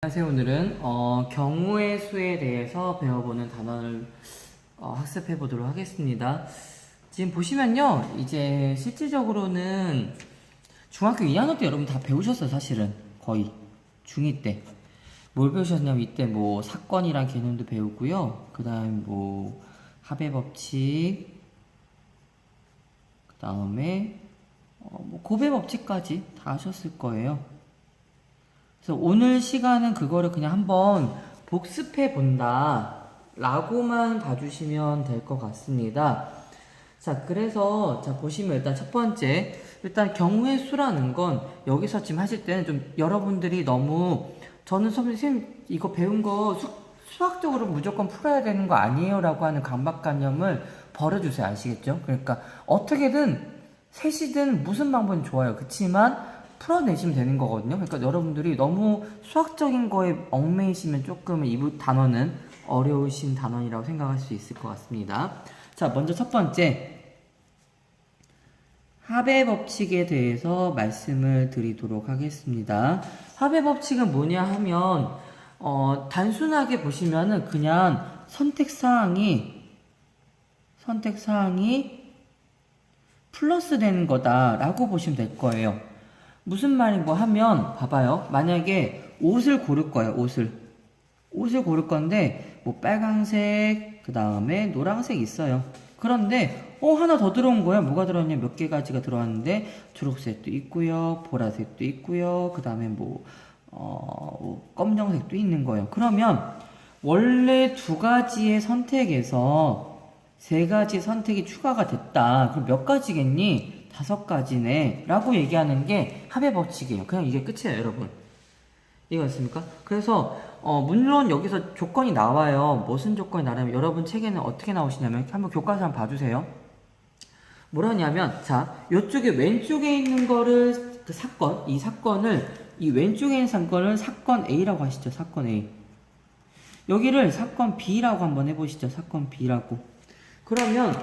안녕하세요. 오늘은 경우의 수에 대해서 배워보는 단어를 학습해 보도록 하겠습니다. 지금 보시면요, 이제 실질적으로는 중학교 2학년 때 여러분 다 배우셨어요. 사실은 거의 중2 때. 뭘 배우셨냐면 이때 뭐 사건이란 개념도 배우고요. 그 다음에 뭐 합의 법칙, 그 다음에 뭐 고배 법칙까지 다 하셨을 거예요. 그래서 오늘 시간은 그거를 그냥 한번 복습해 본다 라고만 봐주시면 될 것 같습니다. 자, 그래서 자 보시면 일단 첫 번째, 일단 경우의 수라는 건 여기서 지금 하실 때는 좀 여러분들이 너무 저는 선생님 이거 배운 거 수학적으로 무조건 풀어야 되는 거 아니에요 라고 하는 강박관념을 버려주세요. 아시겠죠? 그러니까 어떻게든 셋이든 무슨 방법은 좋아요. 그치만 풀어내시면 되는 거거든요. 그러니까 여러분들이 너무 수학적인 거에 얽매이시면 조금 이 단어는 어려우신 단원이라고 생각할 수 있을 것 같습니다. 자, 먼저 첫 번째, 합의 법칙에 대해서 말씀을 드리도록 하겠습니다. 합의 법칙은 뭐냐 하면 단순하게 보시면은 그냥 선택사항이 플러스 되는 거다라고 보시면 될 거예요. 무슨 말이고 하면 봐봐요. 만약에 옷을 고를 거예요. 옷을 고를 건데 뭐 빨강색, 그 다음에 노란색 있어요. 그런데 하나 더 들어온 거야. 뭐가 들어왔냐? 몇 개 가지가 들어왔는데 초록색도 있고요, 보라색도 있고요, 그 다음에 뭐 검정색도 있는 거예요. 그러면 원래 두 가지의 선택에서 세 가지 선택이 추가가 됐다. 그럼 몇 가지겠니? 5가지네 라고 얘기하는 게 합의 법칙이에요. 그냥 이게 끝이에요, 여러분. 이해가셨습니까? 그래서 물론 여기서 조건이 나와요. 무슨 조건이 나냐면 여러분 책에는 어떻게 나오시냐면 한번 교과서 한번 봐주세요. 뭐라냐면 자, 요쪽에 왼쪽에 있는 거를 그 사건, 이 사건을 이 왼쪽에 있는 사건을 사건 A라고 하시죠. 사건 A. 여기를 사건 B라고 한번 해보시죠. 사건 B라고. 그러면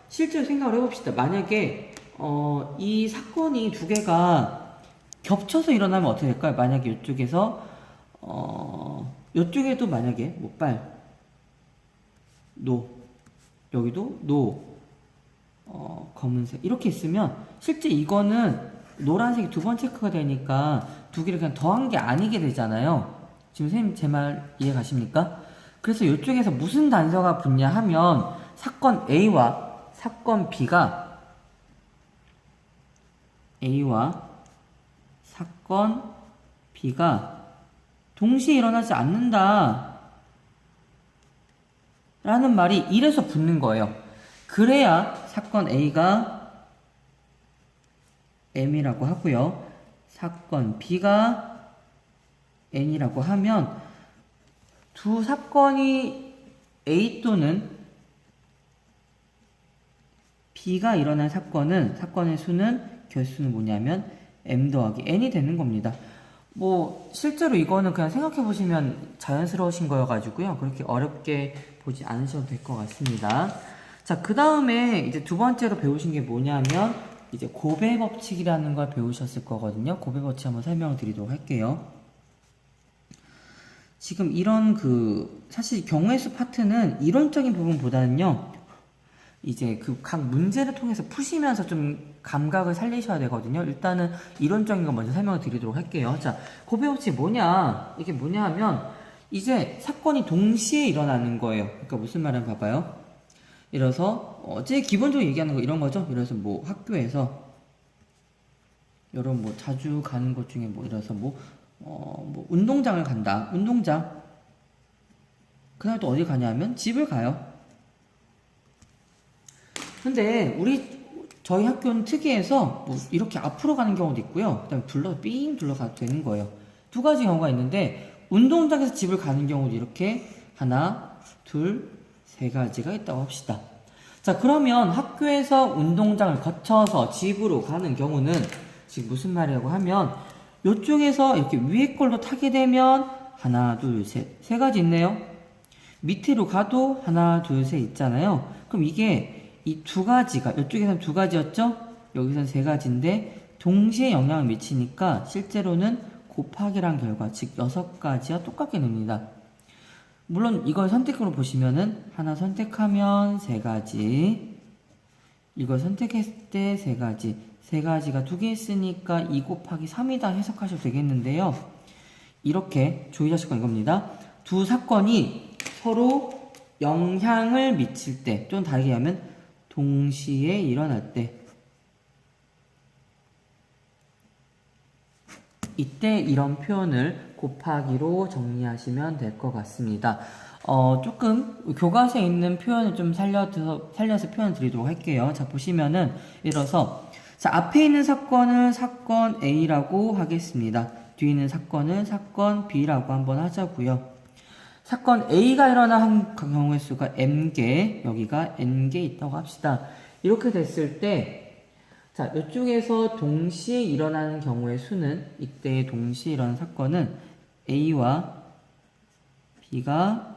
실제로 생각을 해봅시다. 만약에 이 사건이 두 개가 겹쳐서 일어나면 어떻게 될까요? 만약에 이쪽에서 이쪽에도 만약에 뭐 노, 여기도 노, 검은색 이렇게 있으면 실제 이거는 노란색이 두 번 체크가 되니까 두 개를 그냥 더한 게 아니게 되잖아요. 지금 선생님 제 말 이해 가십니까? 그래서 이쪽에서 무슨 단서가 붙냐 하면 사건 A와 사건 사건 B가 동시에 일어나지 않는다 라는 말이 이래서 붙는 거예요. 그래야 사건 A가 M이라고 하고요, 사건 B가 N이라고 하면 두 사건이 A 또는 B가 일어난 사건의 수는 결수는 뭐냐면 M 더하기 N이 되는 겁니다. 뭐 실제로 이거는 그냥 생각해 보시면 자연스러우신 거여가지고요, 그렇게 어렵게 보지 않으셔도 될 것 같습니다. 자, 그 다음에 이제 두 번째로 배우신 게 뭐냐면 이제 고배 법칙이라는 걸 배우셨을 거거든요. 고배 법칙 한번 설명을 드리도록 할게요. 지금 이런 사실 경우의 수 파트는 이론적인 부분보다는요, 이제 그 각 문제를 통해서 푸시면서 좀 감각을 살리셔야 되거든요. 일단은 이론적인 거 먼저 설명을 드리도록 할게요. 자, 고배 법칙이 뭐냐? 이게 뭐냐 하면 이제 사건이 동시에 일어나는 거예요. 그러니까 무슨 말이냐면 봐봐요. 이래서 제일 기본적으로 얘기하는 거 이런 거죠. 이래서 뭐 학교에서 여러분 뭐 자주 가는 것 중에 뭐 이래서 뭐 운동장을 간다. 운동장. 그다음에 또 어디 가냐면 집을 가요. 근데 저희 학교는 특이해서 뭐 이렇게 앞으로 가는 경우도 있고요, 그 다음에 삥 둘러가도 되는 거예요. 두 가지 경우가 있는데 운동장에서 집을 가는 경우도 이렇게 하나, 둘, 세 가지가 있다고 합시다. 자, 그러면 학교에서 운동장을 거쳐서 집으로 가는 경우는 지금 무슨 말이라고 하면 이쪽에서 이렇게 위에 걸로 타게 되면 하나, 둘, 세 가지 있네요. 밑으로 가도 하나, 둘, 셋 있잖아요. 그럼 이게 이 두 가지가 이쪽에서는 두 가지였죠? 여기서는 세 가지인데 동시에 영향을 미치니까 실제로는 곱하기란 결과, 즉 6가지와 똑같게 됩니다. 물론 이걸 선택으로 보시면은 하나 선택하면 3가지, 이걸 선택했을 때 3가지, 3가지가 2개 있으니까 2 곱하기 3이다 해석하셔도 되겠는데요. 이렇게 조이자 사건 이겁니다. 두 사건이 서로 영향을 미칠 때, 또는 다르게 하면 동시에 일어날 때, 이때 이런 표현을 곱하기로 정리하시면 될 것 같습니다. 조금 교과서에 있는 표현을 좀 살려서 표현 드리도록 할게요. 자, 보시면은 예를 들어서 자, 앞에 있는 사건을 사건 A라고 하겠습니다. 뒤에 있는 사건을 사건 B라고 한번 하자고요. 사건 A가 일어난 경우의 수가 M개, 여기가 N개 있다고 합시다. 이렇게 됐을 때 자, 이쪽에서 동시에 일어나는 경우의 수는, 이때 동시에 일어나는 사건은 A와 B가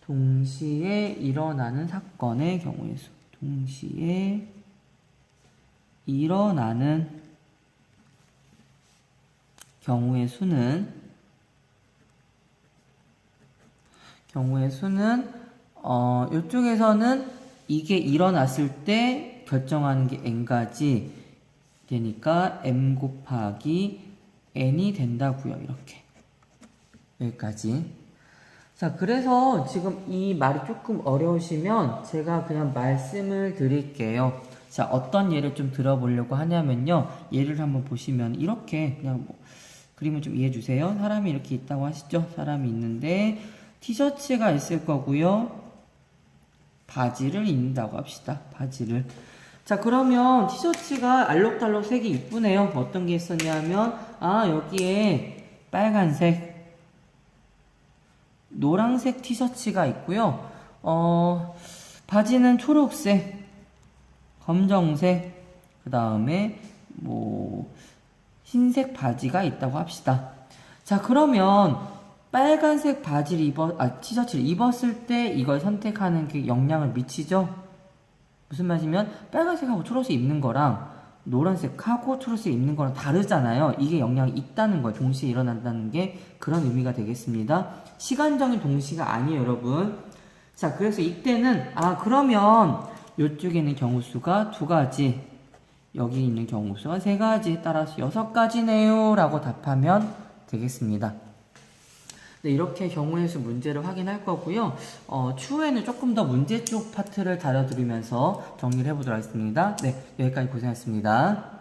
동시에 일어나는 사건의 경우의 수, 동시에 일어나는 경우의 수는 이쪽에서는 이게 일어났을 때 결정하는 게 n가지 되니까 m 곱하기 n이 된다고요. 이렇게 여기까지. 자, 그래서 지금 이 말이 조금 어려우시면 제가 그냥 말씀을 드릴게요. 자, 어떤 예를 좀 들어보려고 하냐면요, 예를 한번 보시면 이렇게 그냥 그림을 좀 이해해 주세요. 사람이 이렇게 있다고 하시죠. 사람이 있는데 티셔츠가 있을 거고요, 바지를 입는다고 합시다. 바지를. 자, 그러면 티셔츠가 알록달록 색이 이쁘네요. 어떤 게 있었냐면 여기에 빨간색, 노란색 티셔츠가 있고요. 바지는 초록색, 검정색, 그 다음에 흰색 바지가 있다고 합시다. 자, 그러면 빨간색 티셔츠를 입었을 때 이걸 선택하는 게 영향을 미치죠? 무슨 말이냐면 빨간색하고 초록색 입는 거랑 노란색하고 초록색 입는 거랑 다르잖아요. 이게 영향이 있다는 거예요. 동시에 일어난다는 게 그런 의미가 되겠습니다. 시간적인 동시가 아니에요, 여러분. 자, 그래서 이때는 그러면 이쪽에 있는 경우 수가 2가지, 여기 있는 경우 수가 3가지, 따라서 6가지네요 라고 답하면 되겠습니다. 네, 이렇게 경우의 수 문제를 확인할 거고요. 추후에는 조금 더 문제 쪽 파트를 다뤄드리면서 정리를 해보도록 하겠습니다. 네, 여기까지 고생하셨습니다.